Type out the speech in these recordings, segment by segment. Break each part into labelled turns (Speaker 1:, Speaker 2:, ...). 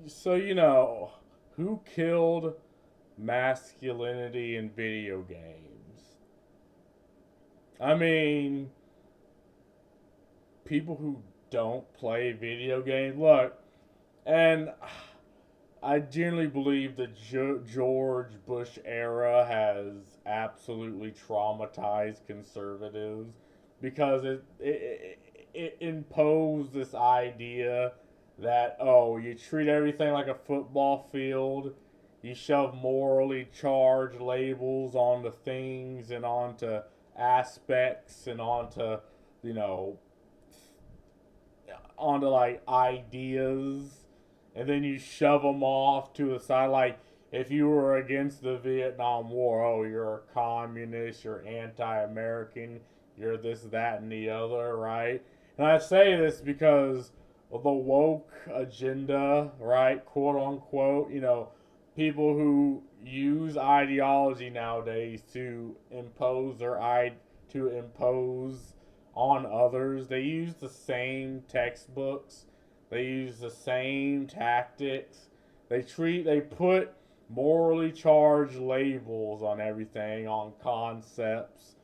Speaker 1: So, who killed masculinity in video games? I mean, people who don't play video games. Look, and I generally believe the George Bush era has absolutely traumatized conservatives because it imposed this idea that, oh, you treat everything like a football field, you shove morally charged labels onto things and onto aspects and onto, you know onto like ideas, and then you shove them off to the side. Like if you were against the Vietnam War, oh, you're a communist, you're anti-American, you're this, that, and the other, right? And I say this because of the woke agenda, right? Quote unquote. People who use ideology nowadays to impose on others. They use the same textbooks. They use the same tactics. They put morally charged labels on everything, on concepts,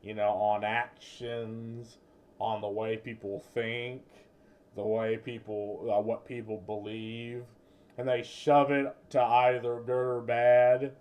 Speaker 1: on actions, on the way people think, what people believe, and they shove it to either good or bad. And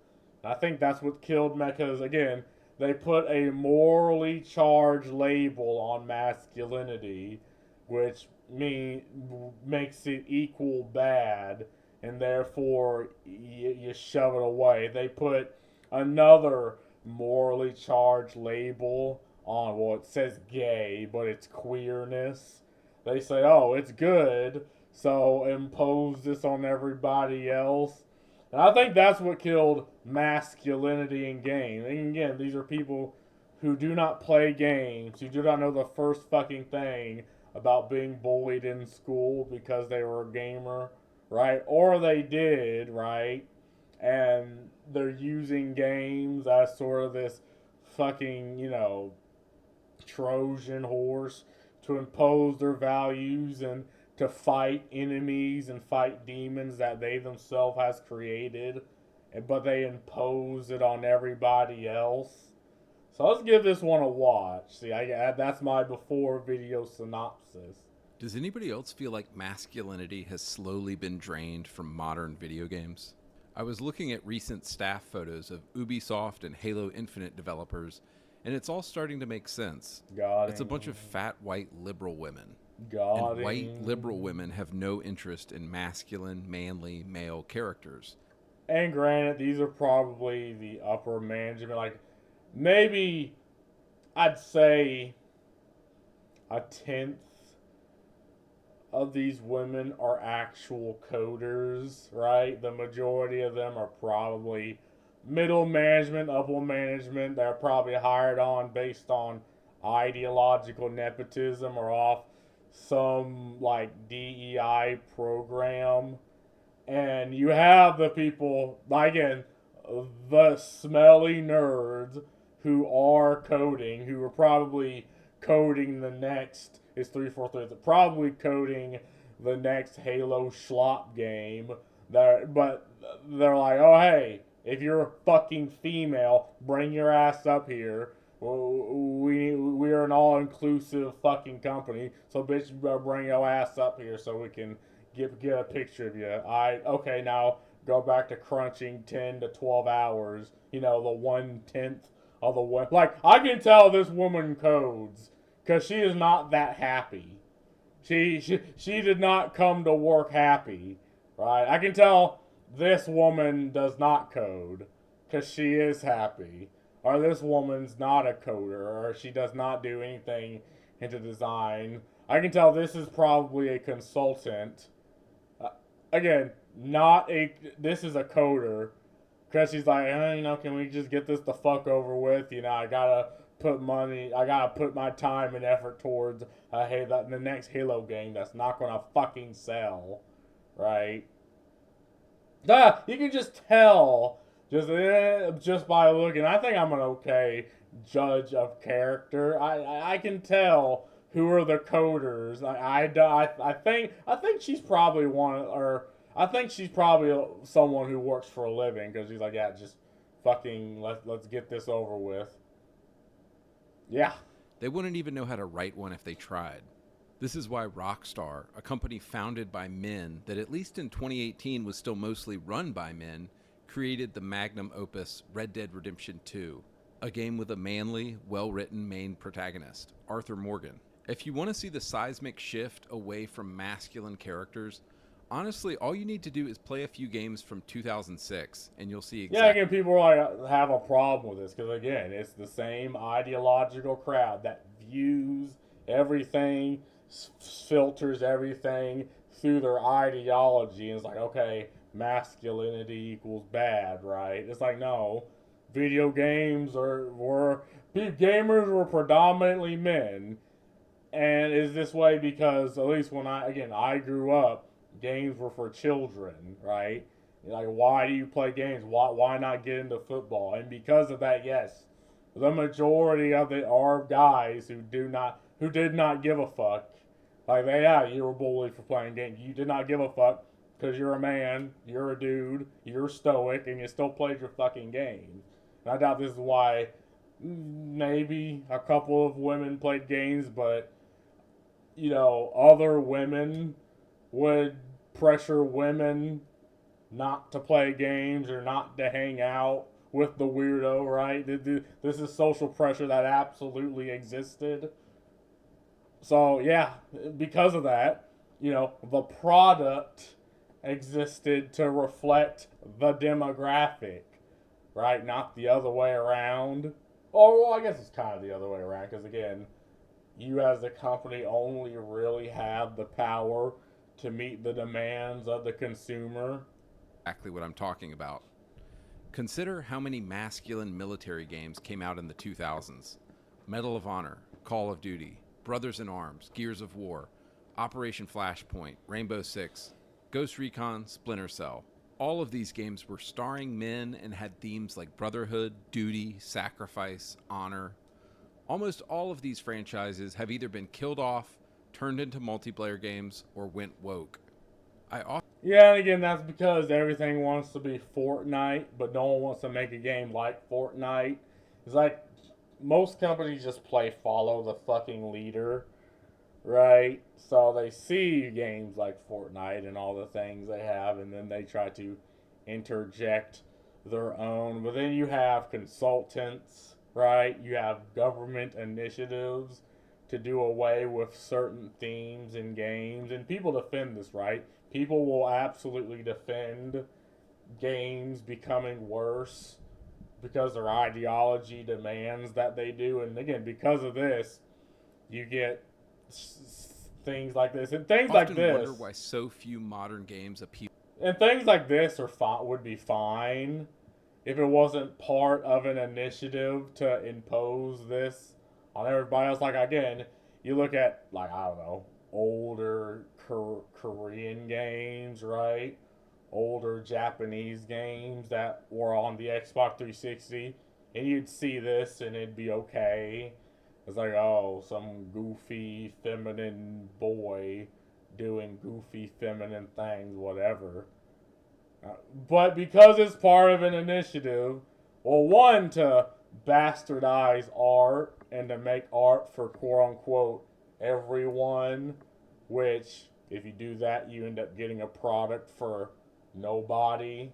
Speaker 1: I think that's what killed Mecha's again. They put a morally charged label on masculinity, which makes it equal bad, and therefore you shove it away. They put another morally charged label on, well, it says gay, but it's queerness. They say, oh, it's good, so impose this on everybody else. And I think that's what killed masculinity in games. And again, these are people who do not play games, who do not know the first fucking thing about being bullied in school because they were a gamer, right? Or they did, right? And they're using games as sort of this fucking, Trojan horse to impose their values and to fight enemies and fight demons that they themselves has created, but they impose it on everybody else. So let's give this one a watch. See, that's my before video synopsis.
Speaker 2: Does anybody else feel like masculinity has slowly been drained from modern video games? I was looking at recent staff photos of Ubisoft and Halo Infinite developers, and it's all starting to make sense.
Speaker 1: Got
Speaker 2: It's a bunch
Speaker 1: him.
Speaker 2: of fat white liberal women.
Speaker 1: Got
Speaker 2: And white liberal
Speaker 1: him.
Speaker 2: women have no interest in masculine, manly, male characters.
Speaker 1: And granted, these are probably the upper management. Like, maybe I'd say a tenth of these women are actual coders, right? The majority of them are probably middle management, upper management. They're probably hired on based on ideological nepotism or off some like DEI program. And you have the people, again, the smelly nerds who are coding, who are probably coding the next, it's 343, probably coding the next Halo schlop game. But they're like, oh, hey, if you're a fucking female, bring your ass up here. We are an all inclusive fucking company, so bitch, bring your ass up here so we can get a picture of you. Okay, now go back to crunching 10 to 12 hours. The 1/10 of the one. Like I can tell this woman codes because she is not that happy. She did not come to work happy, right? I can tell this woman does not code because she is happy, or this woman's not a coder, or she does not do anything into design. I can tell this is probably a consultant. Again, not a. This is a coder because she's like, can we just get this the fuck over with? I gotta put money. I gotta put my time and effort towards the next Halo game that's not gonna fucking sell, right? You can just tell just by looking. I think I'm an okay judge of character. I can tell who are the coders. I think she's probably one, or I think she's probably someone who works for a living because she's like, yeah, just fucking let's get this over with. Yeah.
Speaker 2: They wouldn't even know how to write one if they tried. This is why Rockstar, a company founded by men that at least in 2018 was still mostly run by men, created the magnum opus Red Dead Redemption 2, a game with a manly, well-written main protagonist, Arthur Morgan. If you want to see the seismic shift away from masculine characters, honestly, all you need to do is play a few games from 2006, and you'll see exactly.
Speaker 1: Yeah, again, people like have a problem with this because again, it's the same ideological crowd that views everything, filters everything through their ideology, and it's like, okay, masculinity equals bad, right? It's like, no, video games gamers were predominantly men, and is this way because at least when I grew up, games were for children, right? Like, why do you play games? Why not get into football? And because of that, yes, the majority of it are guys who did not give a fuck. Like, yeah, you were bullied for playing games. You did not give a fuck because you're a man, you're a dude, you're stoic, and you still played your fucking game. And I doubt this is why maybe a couple of women played games, but other women would pressure women not to play games or not to hang out with the weirdo, right? This is social pressure that absolutely existed. So, yeah, because of that, the product existed to reflect the demographic, right? Not the other way around. Oh, well, I guess it's kind of the other way around because, again, you as a company only really have the power to meet the demands of the consumer.
Speaker 2: Exactly what I'm talking about. Consider how many masculine military games came out in the 2000s. Medal of Honor, Call of Duty, Brothers in Arms, Gears of War, Operation Flashpoint, Rainbow Six, Ghost Recon, Splinter Cell. All of these games were starring men and had themes like brotherhood, duty, sacrifice, honor. Almost all of these franchises have either been killed off, turned into multiplayer games, or went woke.
Speaker 1: Yeah, and again, that's because everything wants to be Fortnite, but no one wants to make a game like Fortnite. It's like most companies just follow the fucking leader, right? So they see games like Fortnite and all the things they have, and then they try to interject their own. But then you have consultants, right? You have government initiatives to do away with certain themes in games, and people defend this, right? People will absolutely defend games becoming worse because their ideology demands that they do. And again, because of this, you get things like this and things like this.
Speaker 2: I often wonder why so few modern games appeal.
Speaker 1: And things like this would be fine if it wasn't part of an initiative to impose this on everybody else. Like, again, you look at, like, I don't know, older Korean games, right? Older Japanese games that were on the Xbox 360, and you'd see this and it'd be okay. It's like, oh, some goofy feminine boy doing goofy feminine things, whatever. But because it's part of an initiative, well, one, to bastardize art and to make art for quote unquote everyone, which if you do that, you end up getting a product for nobody.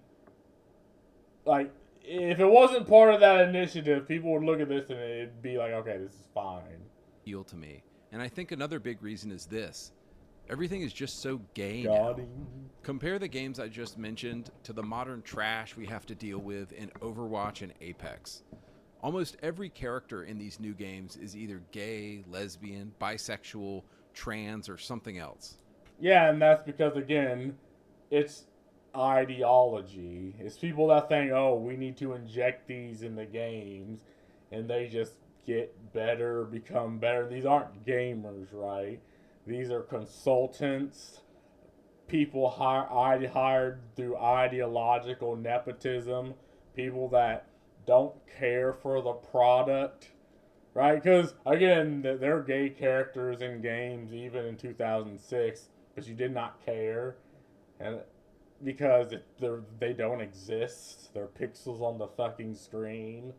Speaker 1: Like, if it wasn't part of that initiative, people would look at this and it'd be like, okay, this is fine.
Speaker 2: Appeal to me. And I think another big reason is this. Everything is just so gay now. Compare the games I just mentioned to the modern trash we have to deal with in Overwatch and Apex. Almost every character in these new games is either gay, lesbian, bisexual, trans, or something else.
Speaker 1: Yeah, and that's because, again, it's ideology. It's people that think, oh, we need to inject these in the games, and they just get better, become better. These aren't gamers, right? These are consultants, people hired through ideological nepotism, people that don't care for the product, right? Because, again, there are gay characters in games even in 2006, but you did not care. And because they don't exist. They're pixels on the fucking screen,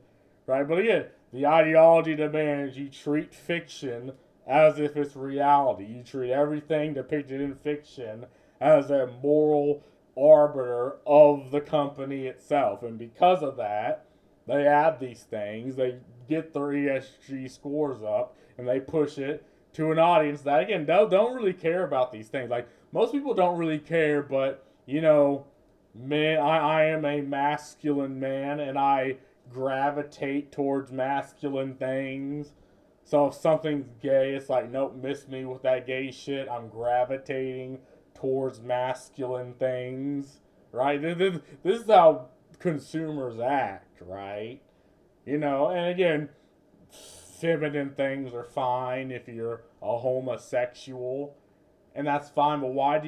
Speaker 1: right? But again, the ideology demands you treat fiction as if it's reality. You treat everything depicted in fiction as a moral arbiter of the company itself. And because of that, they add these things, they get their ESG scores up, and they push it to an audience that, again, don't really care about these things. Like, most people don't really care, but, you know, man, I am a masculine man, and I gravitate towards masculine things. So if something's gay, it's like, nope, miss me with that gay shit. I'm gravitating towards masculine things, right? This is how consumers act, right? You know, and again, feminine things are fine if you're a homosexual, and that's fine. But why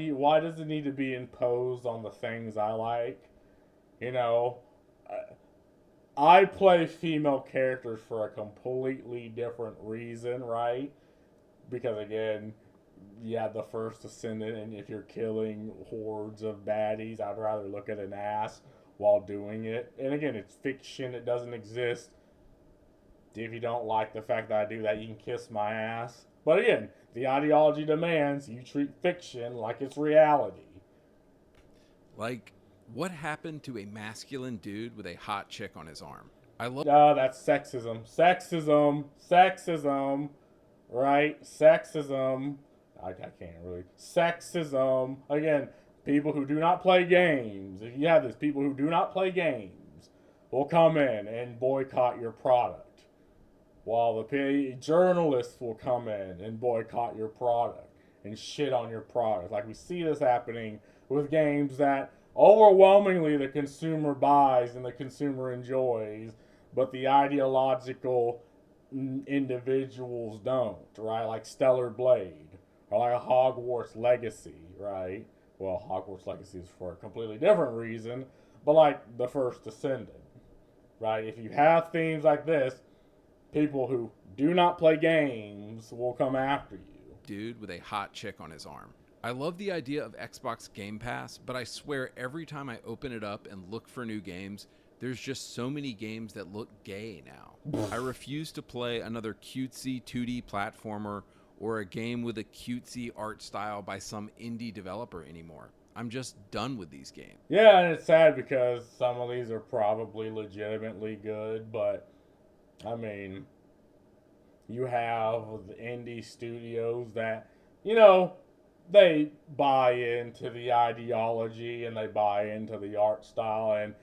Speaker 1: does it need to be imposed on the things I like? You know, I play female characters for a completely different reason, right? Because again, yeah, the first ascendant, and if you're killing hordes of baddies, I'd rather look at an ass while doing it. And again, it's fiction, it doesn't exist. If you don't like the fact that I do that, you can kiss my ass. But again, the ideology demands you treat fiction like it's reality.
Speaker 2: Like, what happened to a masculine dude with a hot chick on his arm? I love.
Speaker 1: That's sexism. Sexism. Sexism. Right? Sexism. I can't really. Sexism. Again, people who do not play games. If you have this, people who do not play games will come in and boycott your product. While the journalists will come in and boycott your product and shit on your product. Like, we see this happening with games that overwhelmingly the consumer buys and the consumer enjoys, but the ideological individuals don't, right? Like Stellar Blade, or like a Hogwarts Legacy, right? Well, Hogwarts Legacy is for a completely different reason, but like the First Descendant, right? If you have themes like this, people who do not play games will come after you.
Speaker 2: Dude with a hot chick on his arm. I love the idea of Xbox Game Pass, but I swear every time I open it up and look for new games, there's just so many games that look gay now. I refuse to play another cutesy 2D platformer or a game with a cutesy art style by some indie developer anymore. I'm just done with these games.
Speaker 1: Yeah, and it's sad because some of these are probably legitimately good, but I mean, you have the indie studios that, you know, they buy into the ideology and they buy into the art style. And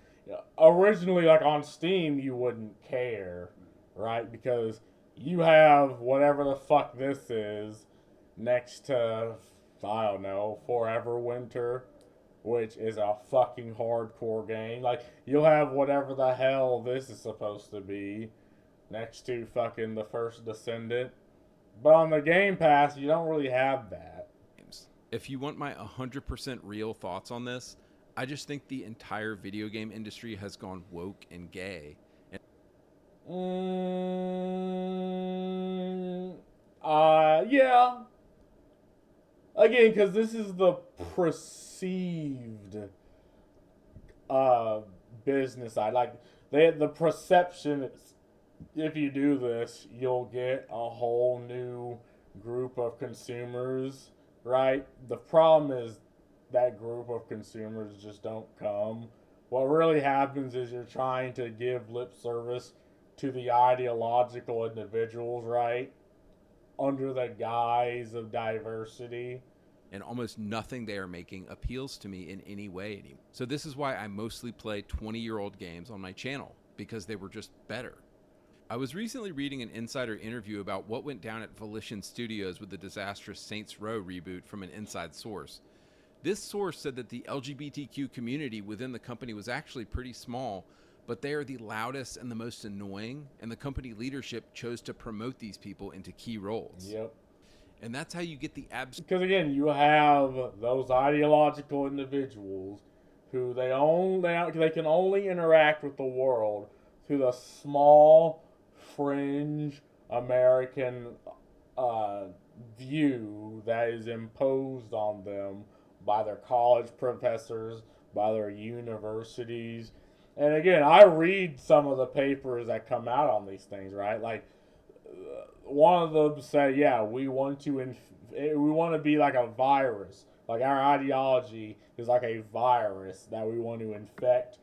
Speaker 1: originally, like on Steam, you wouldn't care, right? Because you have whatever the fuck this is next to, I don't know, Forever Winter, which is a fucking hardcore game. Like, you'll have whatever the hell this is supposed to be next to fucking the First Descendant. But on the Game Pass, you don't really have that.
Speaker 2: If you want my 100% real thoughts on this, I just think the entire video game industry has gone woke and gay.
Speaker 1: Yeah. Again, because this is the perceived business side. Like, the perception is, if you do this, you'll get a whole new group of consumers, right? The problem is that group of consumers just don't come. What really happens is you're trying to give lip service to the ideological individuals, right? Under the guise of diversity.
Speaker 2: And almost nothing they are making appeals to me in any way anymore. So this is why I mostly play 20-year-old games on my channel, because they were just better. I was recently reading an insider interview about what went down at Volition Studios with the disastrous Saints Row reboot from an inside source. This source said that the LGBTQ community within the company was actually pretty small, but they are the loudest and the most annoying, and the company leadership chose to promote these people into key roles.
Speaker 1: Yep.
Speaker 2: And that's how you get the
Speaker 1: Because again, you have those ideological individuals who they can only interact with the world through the small fringe American view that is imposed on them by their college professors, by their universities. And again, I read some of the papers that come out on these things, right? Like one of them said, "Yeah, we want to we want to be like a virus. Like our ideology is like a virus that we want to infect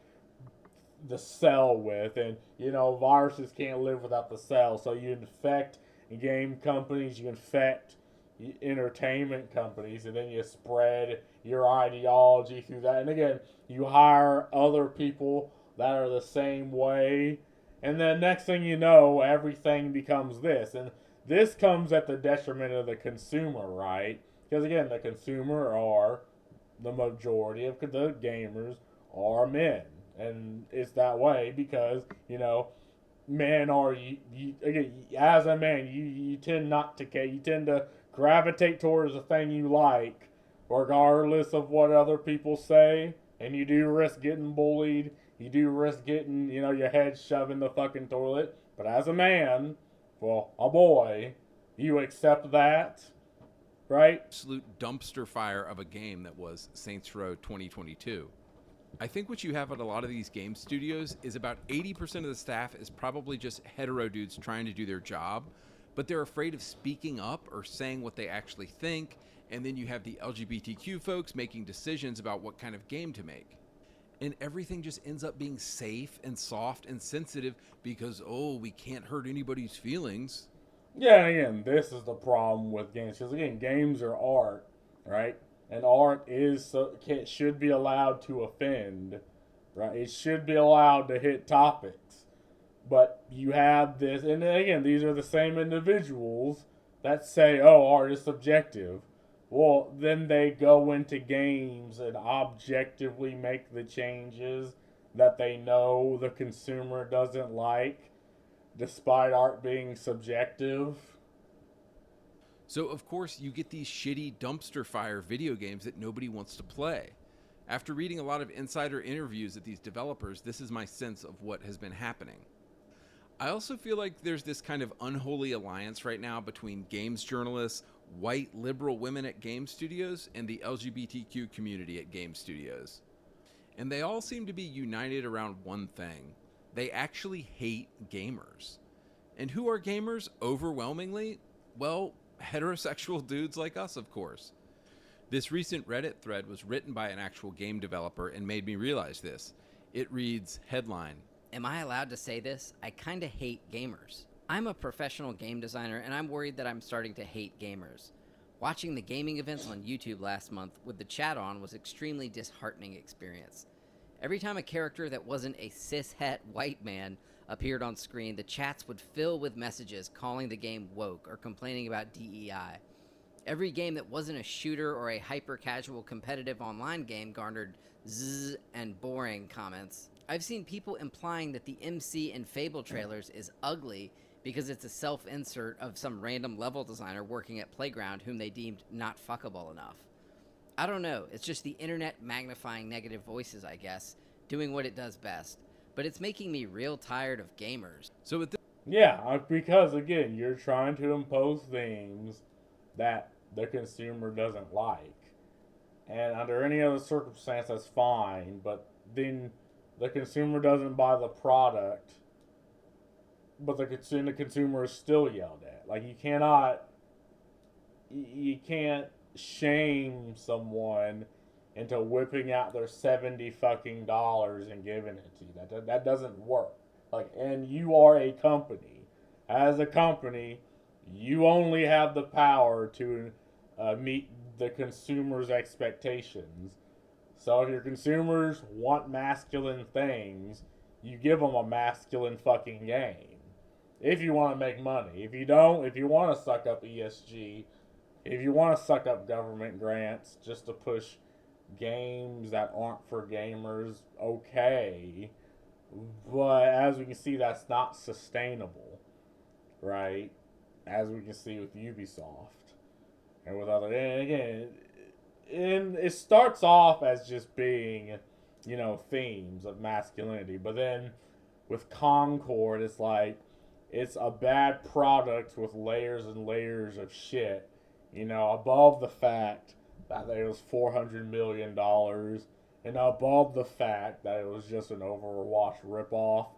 Speaker 1: the cell with, and viruses can't live without the cell. So you infect game companies, you infect entertainment companies, and then you spread your ideology through that. And again, you hire other people that are the same way, and then next thing you know, everything becomes this, and this comes at the detriment of the consumer, right? Because again, the consumer are the majority of the gamers are men, and it's that way because men are again, as a man, you tend not to care. You tend to gravitate towards the thing you like, regardless of what other people say. And you do risk getting bullied. You do risk getting your head shoved in the fucking toilet. But as a man, well, a boy, you accept that, right?
Speaker 2: Absolute dumpster fire of a game that was Saints Row 2022. I think what you have at a lot of these game studios is about 80% of the staff is probably just hetero dudes trying to do their job, but they're afraid of speaking up or saying what they actually think, and then you have the LGBTQ folks making decisions about what kind of game to make. And everything just ends up being safe and soft and sensitive because, we can't hurt anybody's feelings.
Speaker 1: Yeah, and again, this is the problem with games. Because again, games are art, right? And art should be allowed to offend, right? It should be allowed to hit topics. But you have this, and again, these are the same individuals that say, "Oh, art is subjective." Well, then they go into games and objectively make the changes that they know the consumer doesn't like, despite art being subjective.
Speaker 2: So, of course, you get these shitty dumpster fire video games that nobody wants to play. After reading a lot of insider interviews at these developers, this is my sense of what has been happening. I also feel like there's this kind of unholy alliance right now between games journalists, white liberal women at game studios, and the LGBTQ community at game studios. And they all seem to be united around one thing. They actually hate gamers. And who are gamers overwhelmingly? Well, heterosexual dudes like us, of course. This recent Reddit thread was written by an actual game developer and made me realize this. It reads, headline,
Speaker 3: "Am I allowed to say this? I kinda hate gamers. I'm a professional game designer, and I'm worried that I'm starting to hate gamers. Watching the gaming events on YouTube last month with the chat on was extremely disheartening experience. Every time a character that wasn't a cis-het white man appeared on screen, the chats would fill with messages calling the game woke or complaining about DEI. Every game that wasn't a shooter or a hyper-casual competitive online game garnered zzz and boring comments. I've seen people implying that the MC in Fable trailers is ugly because it's a self-insert of some random level designer working at Playground whom they deemed not fuckable enough. I don't know, it's just the internet magnifying negative voices, I guess, doing what it does best. But it's making me real tired of gamers."
Speaker 2: So at
Speaker 1: Yeah, because again, you're trying to impose things that the consumer doesn't like. And under any other circumstance, that's fine, but then the consumer doesn't buy the product, but the consumer is still yelled at. Like, you can't shame someone into whipping out their $70 fucking dollars and giving it to you. That doesn't work. Like, and you are a company. As a company, you only have the power to meet the consumer's expectations. So if your consumers want masculine things, you give them a masculine fucking game. If you want to make money. If you don't, if you want to suck up ESG, if you want to suck up government grants just to push games that aren't for gamers, okay. But as we can see, that's not sustainable, right? As we can see with Ubisoft and with other, and again, and it starts off as just being, themes of masculinity, but then with Concord, it's like it's a bad product with layers and layers of shit, above the fact that there was $400 million and above the fact that it was just an Overwatch ripoff,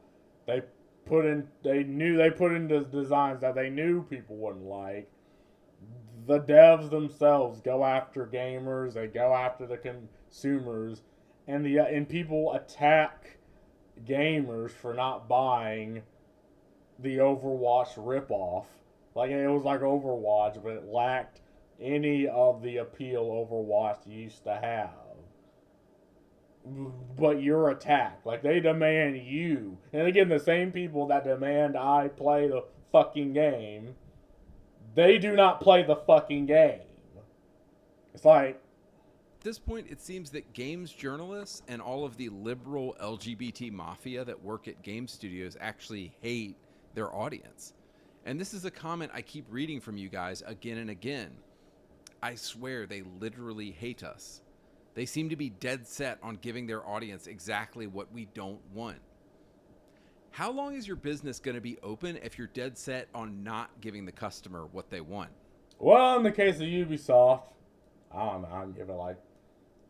Speaker 1: they they put in the designs that they knew people wouldn't like. The devs themselves go after gamers, they go after the consumers, and people attack gamers for not buying the Overwatch ripoff. Like it was like Overwatch, but it lacked any of the appeal Overwatch used to have. But you're attacked. Like they demand you. And again, the same people that demand I play the fucking game, they do not play the fucking game. It's like,
Speaker 2: At this point, it seems that games journalists and all of the liberal LGBT mafia that work at game studios actually hate their audience. And this is a comment I keep reading from you guys again and again. I swear they literally hate us. They seem to be dead set on giving their audience exactly what we don't want. How long is your business going to be open if you're dead set on not giving the customer what they want?
Speaker 1: well, in the case of Ubisoft, I don't know, I'd give it like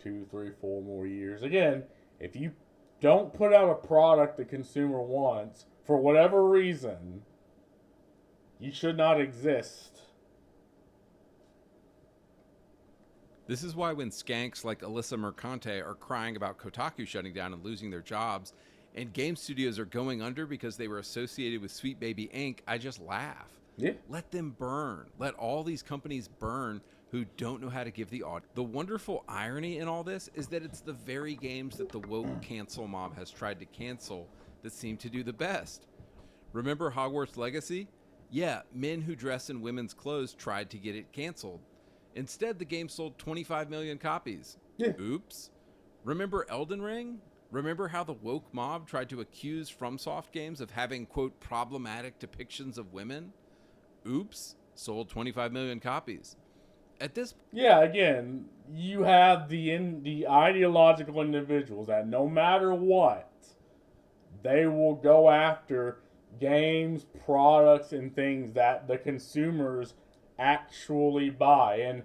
Speaker 1: 2, 3, 4 more years. Again, if you don't put out a product the consumer wants, for whatever reason, you should not exist.
Speaker 2: This is why when skanks like Alyssa Mercante are crying about Kotaku shutting down and losing their jobs, and game studios are going under because they were associated with Sweet Baby Inc., I just laugh.
Speaker 1: Yeah.
Speaker 2: Let them burn. Let all these companies burn who don't know how to give the audience. The wonderful irony in all this is that it's the very games that the woke cancel mob has tried to cancel that seem to do the best. Remember Hogwarts Legacy? Yeah, men who dress in women's clothes tried to get it canceled. Instead, the game sold 25 million copies.
Speaker 1: Yeah.
Speaker 2: Oops. Remember Elden Ring? Remember how the woke mob tried to accuse FromSoft games of having, quote, problematic depictions of women? Oops. Sold 25 million copies. At this
Speaker 1: Yeah, again, you have the ideological individuals that no matter what, they will go after games, products, and things that the consumers actually buy. And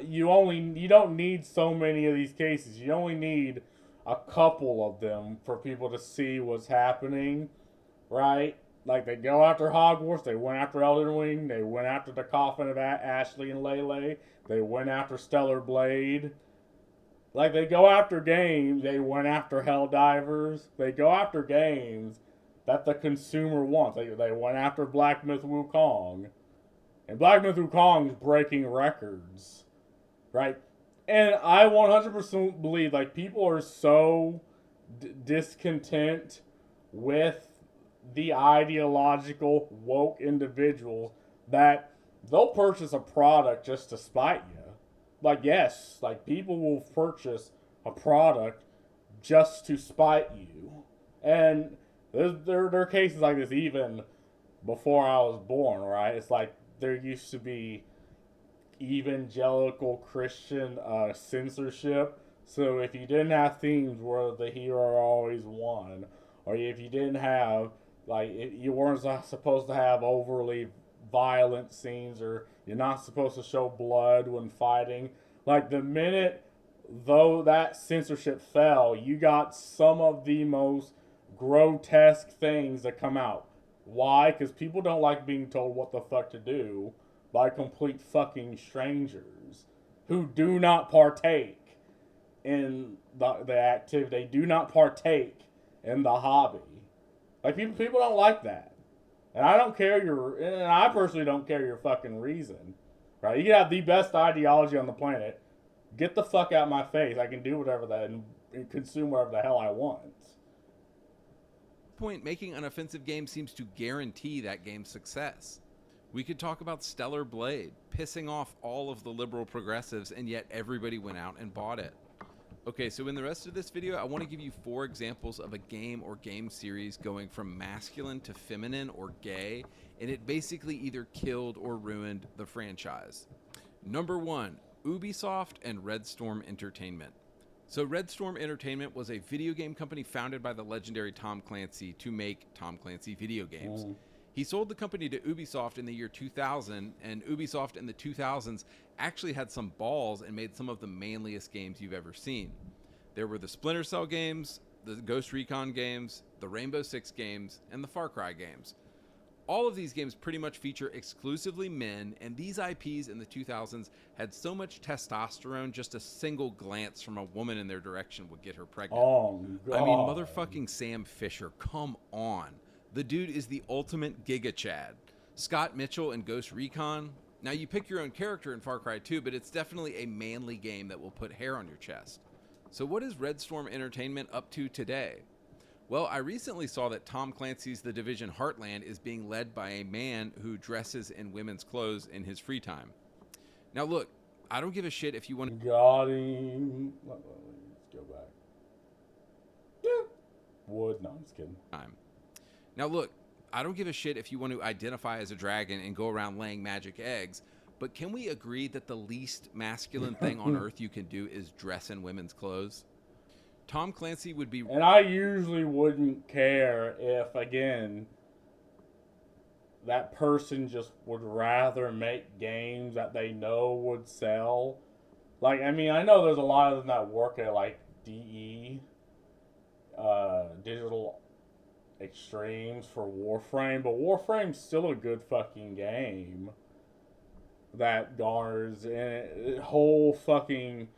Speaker 1: you don't need so many of these cases. You only need a couple of them for people to see what's happening, right? Like they go after Hogwarts, they went after Elden Ring, they went after the Coffin of Ashley and Lele, they went after Stellar Blade. Like they go after games, they went after Helldivers, they go after games that the consumer wants. They went after Black Myth Wukong. And Black Myth Wukong's breaking records, right? And I 100% believe like people are so discontent with the ideological woke individuals that they'll purchase a product just to spite you. Like yes, like people will purchase a product just to spite you. And there are cases like this even before I was born, right? It's like there used to be evangelical Christian censorship. So if you didn't have themes where the hero always won, or if you didn't have you weren't supposed to have overly violent scenes, or you're not supposed to show blood when fighting. Like the minute though that censorship fell, you got some of the most grotesque things that come out. Why? Because people don't like being told what the fuck to do by complete fucking strangers who do not partake in the activity. They do not partake in the hobby. Like people don't like that, and I don't care and I personally don't care your fucking reason, right? You can have the best ideology on the planet. Get the fuck out of my face. I can do whatever that and consume whatever the hell I want.
Speaker 2: point, making an offensive game seems to guarantee that game's success. We could talk about Stellar Blade, pissing off all of the liberal progressives, and yet everybody went out and bought it. Okay, so in the rest of this video, I want to give you 4 examples of a game or game series going from masculine to feminine or gay, and it basically either killed or ruined the franchise. Number 1, Ubisoft and Red Storm Entertainment. So Red Storm Entertainment was a video game company founded by the legendary Tom Clancy to make Tom Clancy video games. He sold the company to Ubisoft in the year 2000, and Ubisoft in the 2000s actually had some balls and made some of the manliest games you've ever seen. There were the Splinter Cell games, the Ghost Recon games, the Rainbow Six games, and the Far Cry games. All of these games pretty much feature exclusively men, and these IPs in the 2000s had so much testosterone, just a single glance from a woman in their direction would get her pregnant.
Speaker 1: Oh, God.
Speaker 2: I mean, motherfucking Sam Fisher, come on. The dude is the ultimate Giga Chad. Scott Mitchell in Ghost Recon. Now, you pick your own character in Far Cry 2, but it's definitely a manly game that will put hair on your chest. So what is Red Storm Entertainment up to today? Well, I recently saw that Tom Clancy's The Division Heartland is being led by a man who dresses in women's clothes in his free time. Now look, I don't give a shit if you want to...
Speaker 1: Got him. Let's go back. Yeah. Wood. No, I'm just kidding.
Speaker 2: Now look, I don't give a shit if you want to identify as a dragon and go around laying magic eggs, but can we agree that the least masculine thing on earth you can do is dress in women's clothes? Tom Clancy would be...
Speaker 1: And I usually wouldn't care if, again, that person just would rather make games that they know would sell. Like, I mean, I know there's a lot of them that work at, like, Digital Extremes for Warframe, but Warframe's still a good fucking game that garners a whole fucking,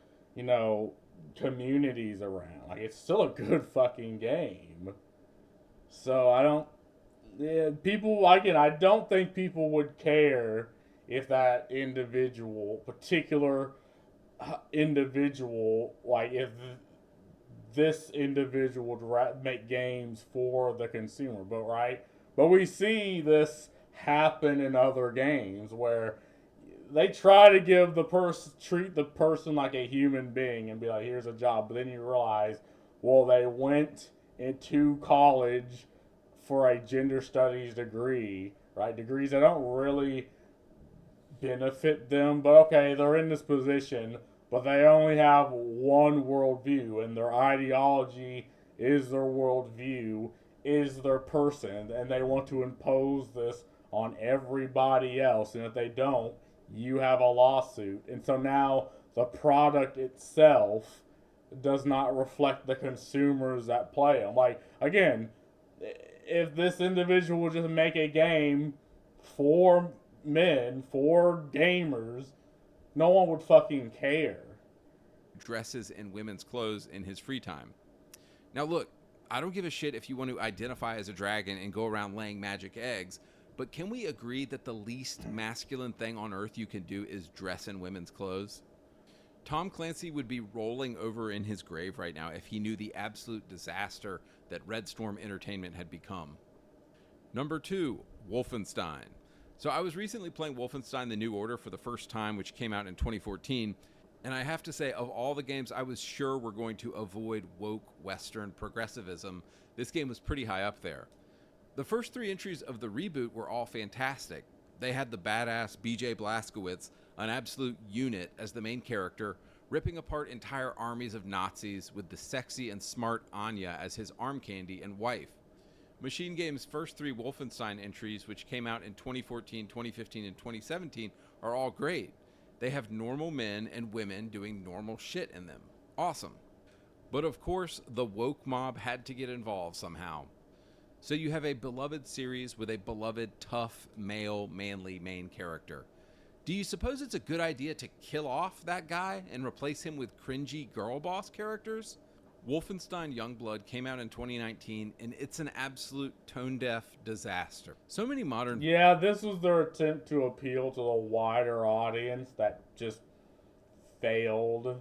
Speaker 1: communities around. Like, it's still a good fucking game. So I don't... Yeah, people, again, I don't think people would care if that particular individual, like, if this individual would make games for the consumer, but we see this happen in other games where they try to treat the person like a human being and be like, here's a job, but then you realize, well, they went into college for a gender studies degree, right? Degrees that don't really benefit them, but okay, they're in this position, but they only have one worldview, and their ideology is their worldview, is their person, and they want to impose this on everybody else, and if they don't, you have a lawsuit. And so now the product itself does not reflect the consumers that play them. Like, again, if this individual would just make a game for men, for gamers, no one would fucking care.
Speaker 2: Dresses in women's clothes in his free time. Now look, I don't give a shit if you want to identify as a dragon and go around laying magic eggs, but can we agree that the least masculine thing on earth you can do is dress in women's clothes? Tom Clancy would be rolling over in his grave right now if he knew the absolute disaster that Red Storm Entertainment had become. Number 2, Wolfenstein. So I was recently playing Wolfenstein: The New Order for the first time, which came out in 2014, and I have to say, of all the games I was sure were going to avoid woke Western progressivism, this game was pretty high up there. The first 3 entries of the reboot were all fantastic. They had the badass BJ Blazkowicz, an absolute unit, as the main character, ripping apart entire armies of Nazis with the sexy and smart Anya as his arm candy and wife. Machine Games' first 3 Wolfenstein entries, which came out in 2014, 2015, and 2017, are all great. They have normal men and women doing normal shit in them. Awesome. But of course, the woke mob had to get involved somehow. So you have a beloved series with a beloved, tough, male, manly main character. Do you suppose it's a good idea to kill off that guy and replace him with cringy girl boss characters? Wolfenstein Youngblood came out in 2019, and it's an absolute tone-deaf disaster. So many modern...
Speaker 1: Yeah, this was their attempt to appeal to the wider audience that just failed.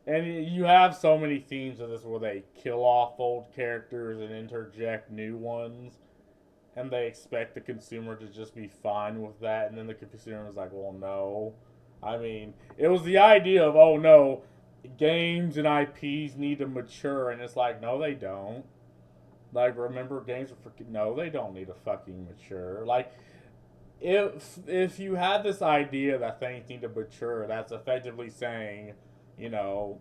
Speaker 1: And you have so many themes of this where they kill off old characters and interject new ones, and they expect the consumer to just be fine with that, and then the consumer is like, well, no. I mean, it was the idea of, oh, no, games and IPs need to mature, and it's like, no, they don't. Like, remember, games are no, they don't need to fucking mature. Like, if you had this idea that things need to mature, that's effectively saying, young,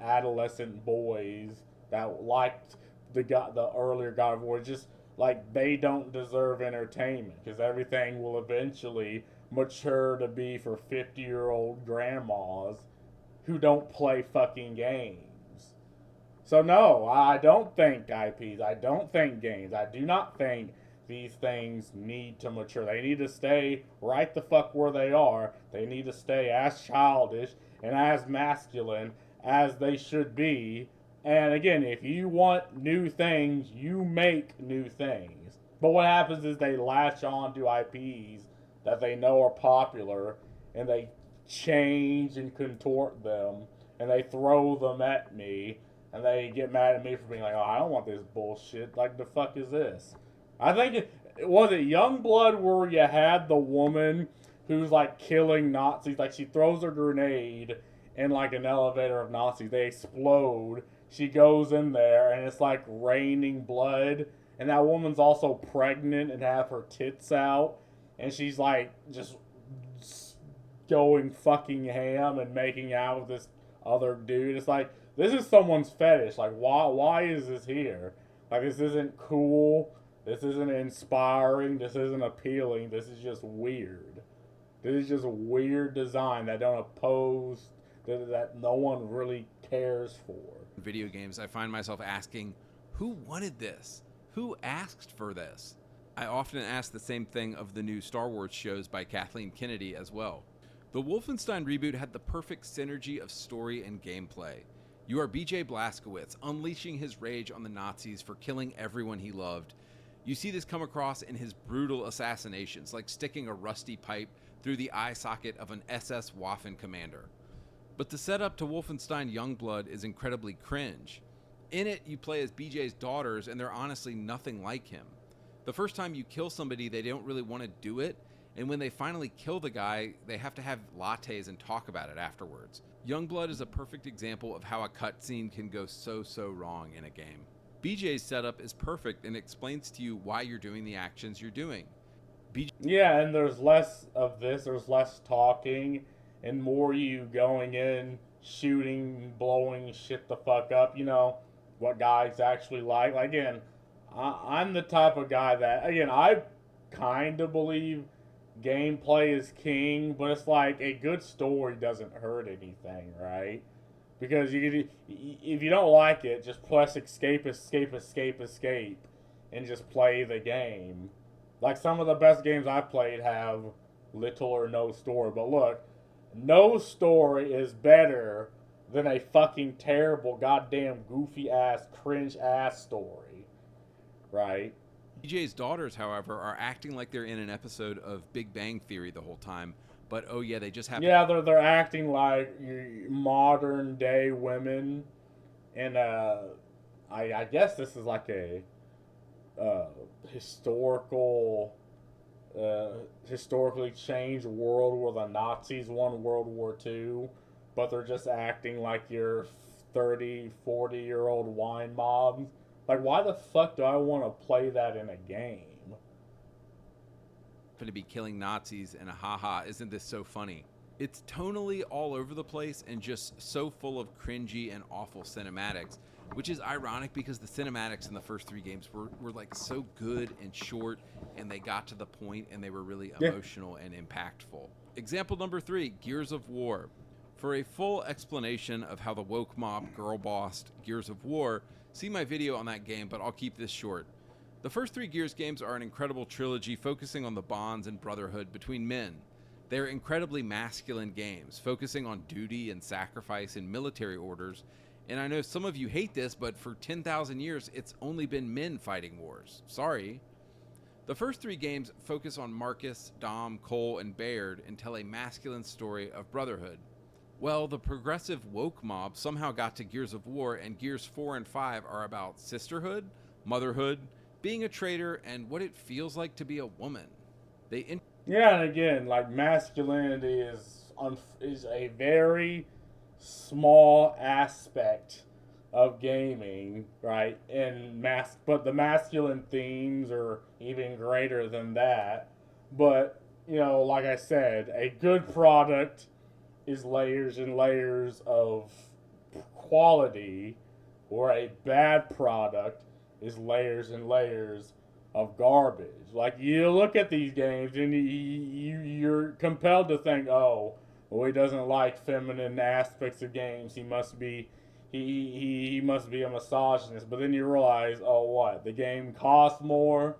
Speaker 1: adolescent boys that liked the earlier God of War, just like they don't deserve entertainment because everything will eventually mature to be for 50-year-old grandmas who don't play fucking games. So no, I don't think IPs, I don't think games, I do not think these things need to mature. They need to stay right the fuck where they are. They need to stay as childish and as masculine as they should be. And again, if you want new things, you make new things. But what happens is they latch on to IPs that they know are popular and they change and contort them and they throw them at me and they get mad at me for being like, oh, I don't want this bullshit. Like, the fuck is this? I think was it Youngblood where you had the woman who's like killing Nazis? Like, she throws a grenade in like an elevator of Nazis. They explode. She goes in there and it's like raining blood. And that woman's also pregnant and have her tits out. And she's like just going fucking ham and making out with this other dude. It's like, this is someone's fetish. Like, why is this here? Like, this isn't cool. This isn't inspiring. This isn't appealing. This is just weird. This is just a weird design that don't oppose, that no one really cares for.
Speaker 2: Video games, I find myself asking, who wanted this? Who asked for this? I often ask the same thing of the new Star Wars shows by Kathleen Kennedy as well. The Wolfenstein reboot had the perfect synergy of story and gameplay. You are BJ Blazkowicz, unleashing his rage on the Nazis for killing everyone he loved. You see this come across in his brutal assassinations, like sticking a rusty pipe through the eye socket of an SS Waffen commander. But the setup to Wolfenstein Youngblood is incredibly cringe. In it, you play as BJ's daughters, and they're honestly nothing like him. The first time you kill somebody, they don't really want to do it, and when they finally kill the guy, they have to have lattes and talk about it afterwards. Youngblood is a perfect example of how a cutscene can go so wrong in a game. BJ's setup is perfect and explains to you why you're doing the actions you're doing.
Speaker 1: Yeah, and there's less of this, there's less talking, and more you going in, shooting, blowing shit the fuck up, you know, what guys actually like. Again, I'm the type of guy that, again, I kind of believe gameplay is king, but it's like a good story doesn't hurt anything, right? Because if you don't like it, just press escape, and just play the game. Like, some of the best games I've played have little or no story. But look, no story is better than a fucking terrible, goddamn, goofy ass, cringe ass story, right?
Speaker 2: BJ's daughters, however, are acting like they're in an episode of Big Bang Theory the whole time. But oh yeah, they just have.
Speaker 1: Yeah, they're acting like modern day women, and I guess this is like a historically changed world where the Nazis won World War II, but they're just acting like your 30, 40-year-old wine mobs. Like, why the fuck do I want to play that in a game?
Speaker 2: To be killing Nazis and haha, isn't this so funny? It's tonally all over the place and just so full of cringy and awful cinematics, which is ironic because the cinematics in the first three games were like so good and short, and they got to the point and they were really emotional and impactful. Example number 3, Gears of War. For a full explanation of how the woke mob girl-bossed Gears of War, see my video on that game, but I'll keep this short. The first 3 Gears games are an incredible trilogy focusing on the bonds and brotherhood between men. They are incredibly masculine games, focusing on duty and sacrifice and military orders, and I know some of you hate this, but for 10,000 years, it's only been men fighting wars. Sorry. The first 3 games focus on Marcus, Dom, Cole, and Baird and tell a masculine story of brotherhood. Well, the progressive woke mob somehow got to Gears of War, and Gears 4 and 5 are about sisterhood, motherhood, being a traitor, and what it feels like to be a woman.
Speaker 1: Yeah, and again, like, masculinity is a very small aspect of gaming, right? But the masculine themes are even greater than that. But, you know, like I said, a good product is layers and layers of quality, or a bad product is layers and layers of garbage. Like, you look at these games and you're compelled to think, oh, Well, he doesn't like feminine aspects of games. He must be he must be a misogynist. But then you realize, oh, what? The game costs more.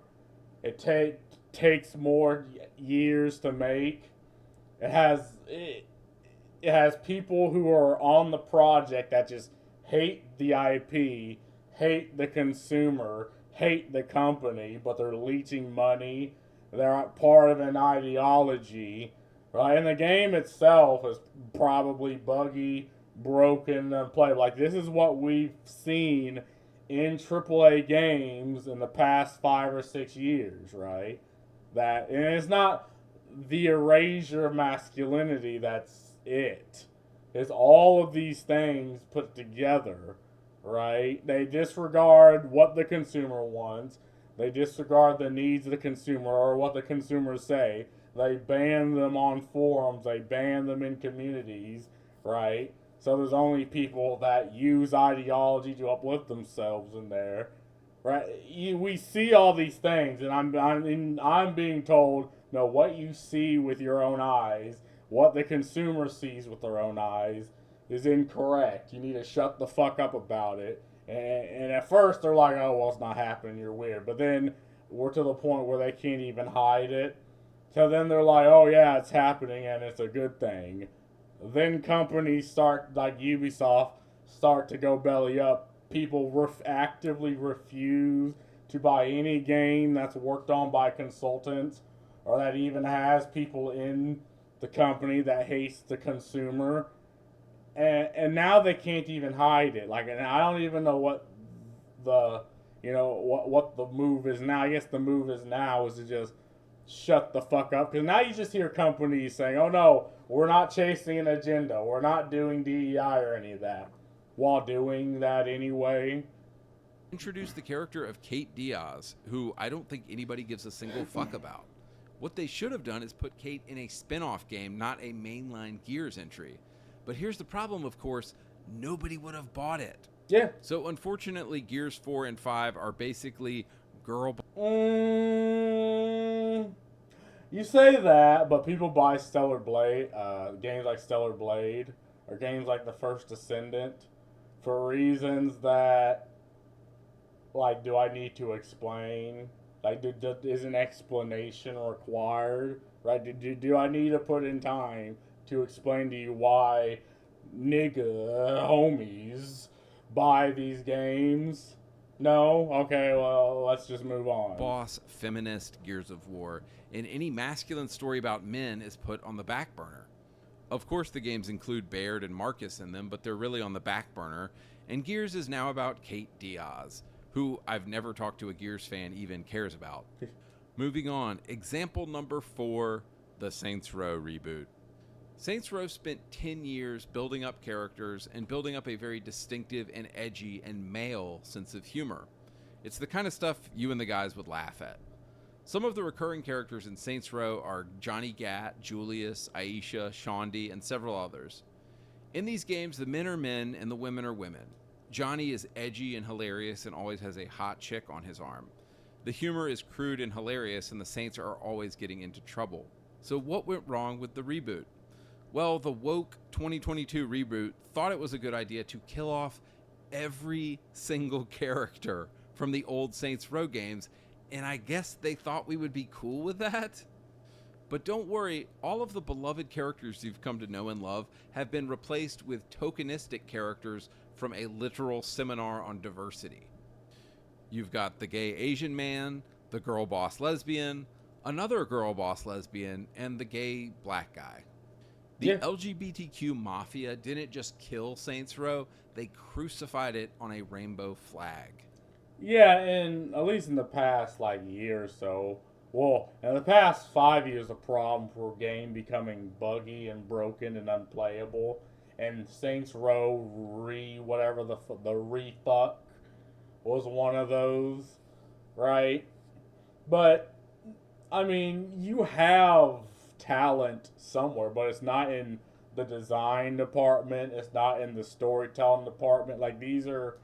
Speaker 1: Takes more years to make. It has it has people who are on the project that just hate the IP, hate the consumer, hate the company, but they're leeching money. They're part of an ideology, right? And the game itself is probably buggy, broken, and unplayable. Like, this is what we've seen in AAA games in the past 5 or 6 years, right? That, and it's not the erasure of masculinity that's it. It's all of these things put together, right? They disregard what the consumer wants. They disregard the needs of the consumer or what the consumers say. They ban them on forums. They ban them in communities, right? So there's only people that use ideology to uplift themselves in there, right? We see all these things, and I'm being told, no, what you see with your own eyes, what the consumer sees with their own eyes, is incorrect. You need to shut the fuck up about it. And at first they're like, oh, well, it's not happening, you're weird. But then we're to the point where they can't even hide it. So then they're like, oh, yeah, it's happening and it's a good thing. Then companies start, like Ubisoft, start to go belly up. People actively refuse to buy any game that's worked on by consultants or that even has people in the company that hates the consumer. And now they can't even hide it. Like, and I don't even know what the what the move is now. I guess the move is now is to just shut the fuck up, because now you just hear companies saying, "Oh no, we're not chasing an agenda. We're not doing DEI or any of that," while doing that anyway.
Speaker 2: Introduce the character of Kate Diaz, who I don't think anybody gives a single fuck about. What they should have done is put Kate in a spin-off game, not a mainline Gears entry. But here's the problem, of course, nobody would have bought it.
Speaker 1: Yeah.
Speaker 2: So unfortunately, Gears 4 and 5 are basically girl...
Speaker 1: You say that, but people buy Stellar Blade, games like Stellar Blade, or games like The First Descendant, for reasons that, like, do I need to explain? Like, is an explanation required? Right? Do I need to put in time to explain to you why nigga homies buy these games? No? Okay, well, let's just move on.
Speaker 2: Boss, feminist Gears of War, and any masculine story about men is put on the back burner. Of course, the games include Baird and Marcus in them, but they're really on the back burner, and Gears is now about Kate Diaz, who I've never talked to a Gears fan even cares about. Moving on, example number 4, the Saints Row reboot. Saints Row spent 10 years building up characters and building up a very distinctive and edgy and male sense of humor. It's the kind of stuff you and the guys would laugh at. Some of the recurring characters in Saints Row are Johnny Gat, Julius, Aisha, Shondi, and several others. In these games, the men are men and the women are women. Johnny is edgy and hilarious and always has a hot chick on his arm. The humor is crude and hilarious, and the Saints are always getting into trouble. So what went wrong with the reboot? Well, the woke 2022 reboot thought it was a good idea to kill off every single character from the old Saints Row games, and I guess they thought we would be cool with that? But don't worry, all of the beloved characters you've come to know and love have been replaced with tokenistic characters from a literal seminar on diversity. You've got the gay Asian man, the girl boss lesbian, another girl boss lesbian, and the gay black guy. The LGBTQ mafia didn't just kill Saints Row, they crucified it on a rainbow flag.
Speaker 1: Yeah, and at least in the past, like, year or so, well, in the past 5 years, the problem for a game becoming buggy and broken and unplayable, and Saints Row whatever the re-fuck was one of those, right? But, I mean, you have talent somewhere, but it's not in the design department, it's not in the storytelling department. Like, these are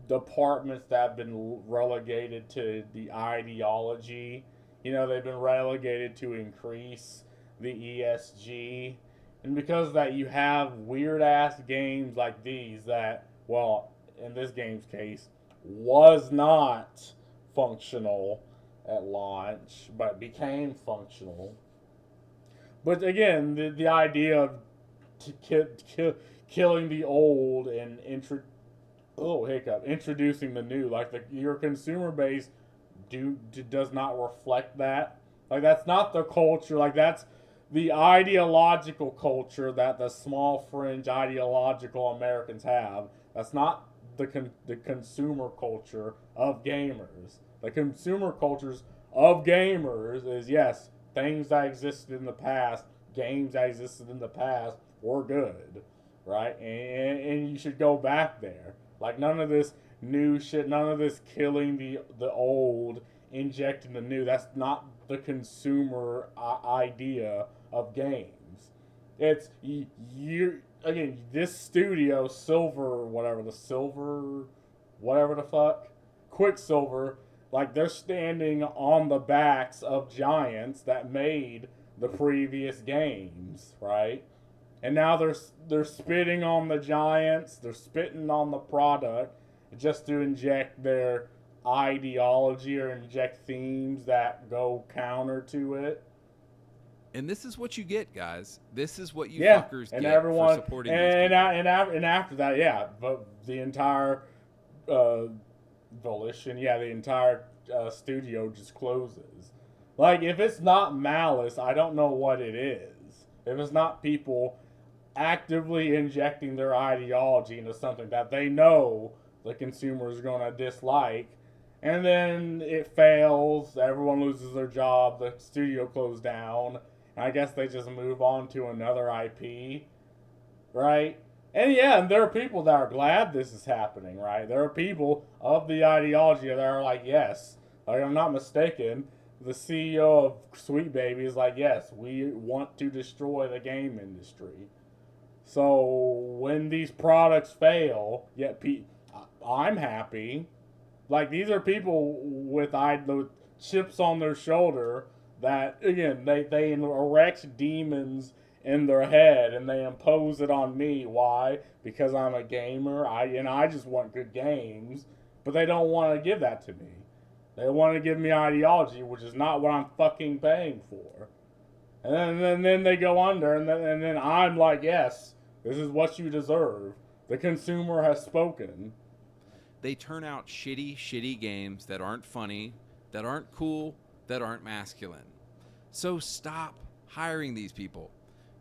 Speaker 1: departments that have been relegated to the ideology. You know, they've been relegated to increase the ESG And because of that, you have weird ass games like these that, well, in this game's case, was not functional at launch, but became functional. But again, the idea of killing the old and introducing the new, like your consumer base does not reflect that. Like that's not the culture. Like that's the ideological culture that the small fringe ideological Americans have. That's not the consumer culture of gamers. The consumer cultures of gamers is, yes, things that existed in the past, games that existed in the past were good, right? And you should go back there. Like none of this new shit, none of this killing the old, injecting the new. That's not the consumer idea of games. It's you again. This studio, whatever the fuck, Quicksilver, like they're standing on the backs of giants that made the previous games, right? And now they're spitting on the giants, they're spitting on the product just to inject their ideology or inject themes that go counter to it.
Speaker 2: And this is what you get, guys. This is what you
Speaker 1: Yeah,
Speaker 2: fuckers
Speaker 1: and
Speaker 2: get
Speaker 1: everyone,
Speaker 2: for supporting these people.
Speaker 1: and after that, yeah, but the entire uh, volition, yeah, the entire studio just closes. Like if it's not malice, I don't know what it is. If it's not people actively injecting their ideology into something that they know the consumer is going to dislike, and then it fails, everyone loses their job, the studio closed down, and I guess they just move on to another IP, right? And yeah, and there are people that are glad this is happening, right? There are people of the ideology that are like, yes, like I'm not mistaken, the CEO of Sweet Baby is like, yes, we want to destroy the game industry. So when these products fail, yet I'm happy. Like these are people with chips on their shoulder that again they erect demons in their head and they impose it on me. Why? Because I'm a gamer. I just want good games, but they don't want to give that to me. They want to give me ideology, which is not what I'm fucking paying for. And then they go under, and then I'm like, yes, this is what you deserve. The consumer has spoken.
Speaker 2: They turn out shitty games that aren't funny, that aren't cool, that aren't masculine. So stop hiring these people.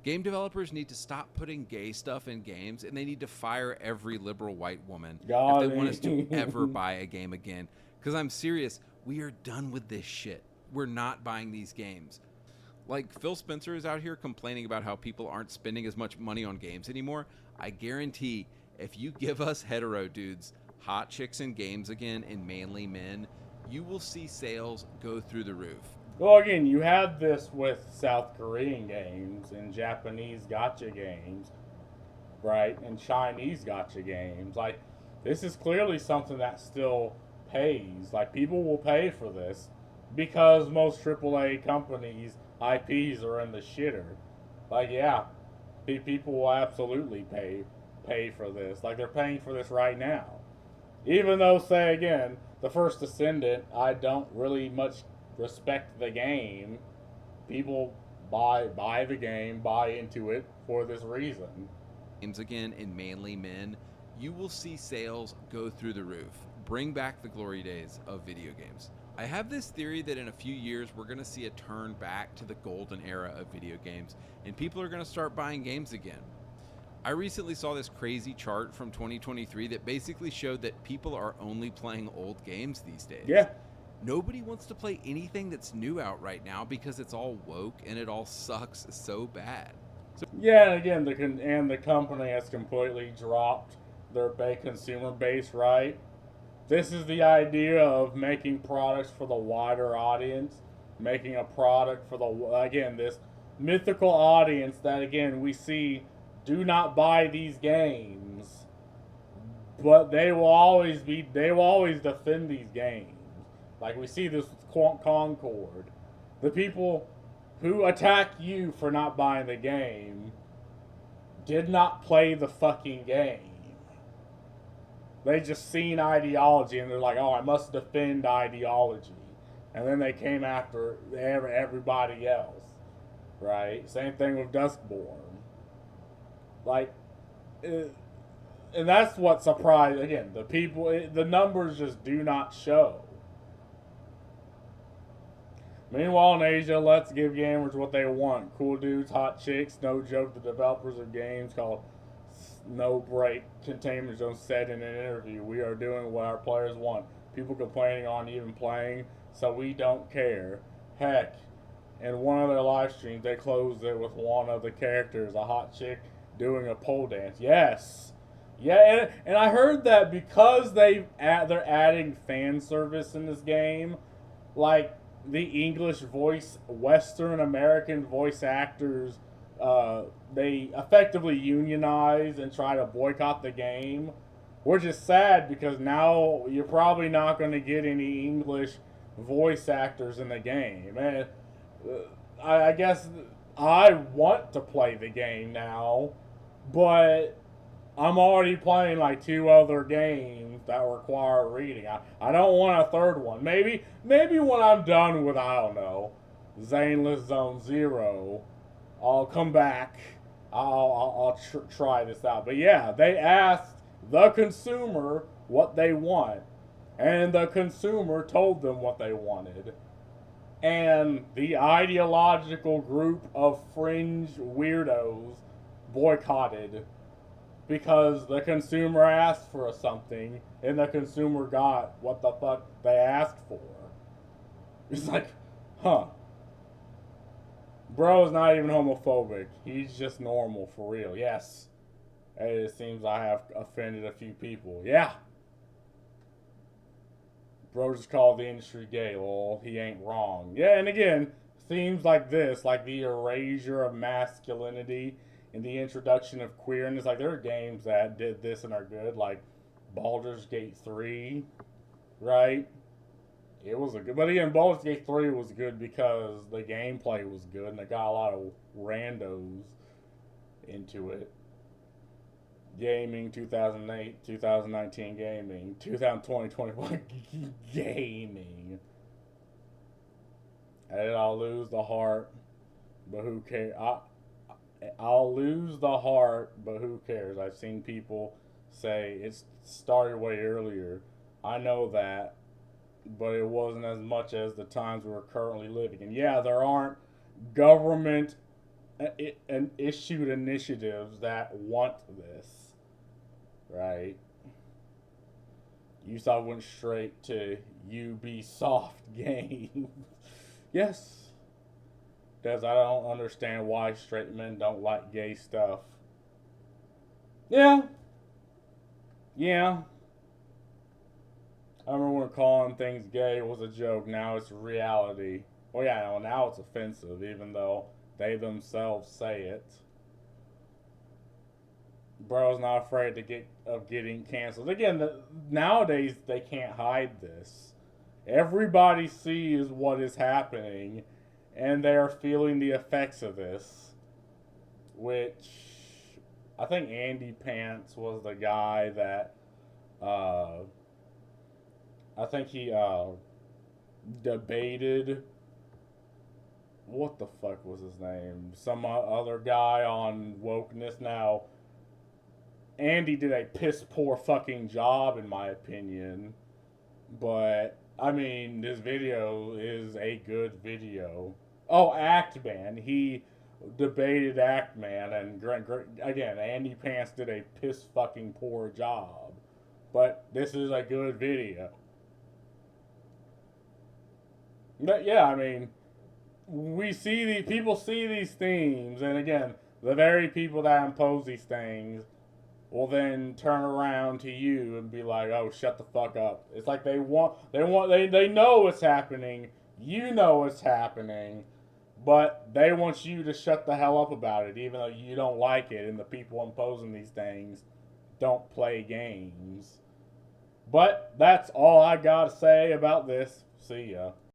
Speaker 2: Game developers need to stop putting gay stuff in games, and they need to fire every liberal white woman if they want us to ever buy a game again. Because I'm serious, we are done with this shit. We're not buying these games. Like Phil Spencer is out here complaining about how people aren't spending as much money on games anymore. I guarantee if you give us hetero dudes hot chicks in games again and manly men, you will see sales go through the roof.
Speaker 1: Well, again, you have this with South Korean games and Japanese gacha games, right? And Chinese gacha games. Like, this is clearly something that still pays. Like, people will pay for this because most AAA companies' IPs are in the shitter. Like, yeah, people will absolutely pay for this. Like, they're paying for this right now. Even though, say again, the First Ascendant, I don't really much respect the game. People buy the game, buy into it for this reason.
Speaker 2: Games again in manly men, you will see sales go through the roof. Bring back the glory days of video games. I have this theory that in a few years we're going to see a turn back to the golden era of video games, and people are going to start buying games again. I recently saw this crazy chart from 2023 that basically showed that people are only playing old games these days.
Speaker 1: Yeah.
Speaker 2: Nobody wants to play anything that's new out right now because it's all woke and it all sucks so bad.
Speaker 1: Yeah, and again, the company has completely dropped their consumer base, right? This is the idea of making products for the wider audience, making a product for this mythical audience that, again, we see do not buy these games, but they will always defend these games. Like we see this with Concord. The people who attack you for not buying the game did not play the fucking game. They just seen ideology and they're like, oh, I must defend ideology. And then they came after everybody else, right? Same thing with Duskborn. Like, and that's what surprised, again, the people, the numbers just do not show. Meanwhile, in Asia, let's give gamers what they want. Cool dudes, hot chicks, no joke. The developers of games called No Break Containment Zone said in an interview, we are doing what our players want. People complaining aren't even playing, so we don't care. Heck, in one of their live streams, they closed it with one of the characters, a hot chick, doing a pole dance. Yes. Yeah, and I heard that because they're adding fan service in this game, like, the English voice, Western American voice actors, they effectively unionize and try to boycott the game, which is sad because now you're probably not going to get any English voice actors in the game. And I guess I want to play the game now, but I'm already playing like 2 other games that require reading. I don't want a third one. Maybe when I'm done with, I don't know, Zaneless Zone Zero, I'll come back. I'll try this out. But yeah, they asked the consumer what they want, and the consumer told them what they wanted. And the ideological group of fringe weirdos boycotted. Because the consumer asked for something, and the consumer got what the fuck they asked for. It's like, huh. Bro's not even homophobic. He's just normal, for real. Yes. It seems I have offended a few people. Yeah. Bro just called the industry gay. Well, he ain't wrong. Yeah, and again, themes like this, like the erasure of masculinity, and the introduction of queerness, like there are games that did this and are good, like Baldur's Gate 3, right? It was a good, but again, Baldur's Gate 3 was good because the gameplay was good and it got a lot of randos into it. Gaming 2008, 2019 gaming, 2020, 21 gaming. And I'll lose the heart, but who cares? I'll lose the heart, but who cares? I've seen people say it started way earlier. I know that, but it wasn't as much as the times we're currently living in. Yeah, there aren't government issued initiatives that want this, right? Ubisoft went straight to Ubisoft games. Yes. Because I don't understand why straight men don't like gay stuff. Yeah. Yeah. I remember when calling things gay was a joke. Now it's reality. Well, yeah, well, now it's offensive, even though they themselves say it. Bro's not afraid of getting canceled. Again, nowadays they can't hide this. Everybody sees what is happening, and they are feeling the effects of this. Which I think Andy Pants was the guy that I think he debated, what the fuck was his name? Some other guy on wokeness. Now, Andy did a piss poor fucking job in my opinion, but I mean, this video is a good video. Oh, Actman. He debated Actman, and again, Andy Pants did a piss fucking poor job. But this is a good video. But yeah, I mean, people see these themes, and again, the very people that impose these things will then turn around to you and be like, "Oh, shut the fuck up." It's like they know what's happening, you know what's happening, but they want you to shut the hell up about it, even though you don't like it, and the people imposing these things don't play games. But that's all I gotta say about this. See ya.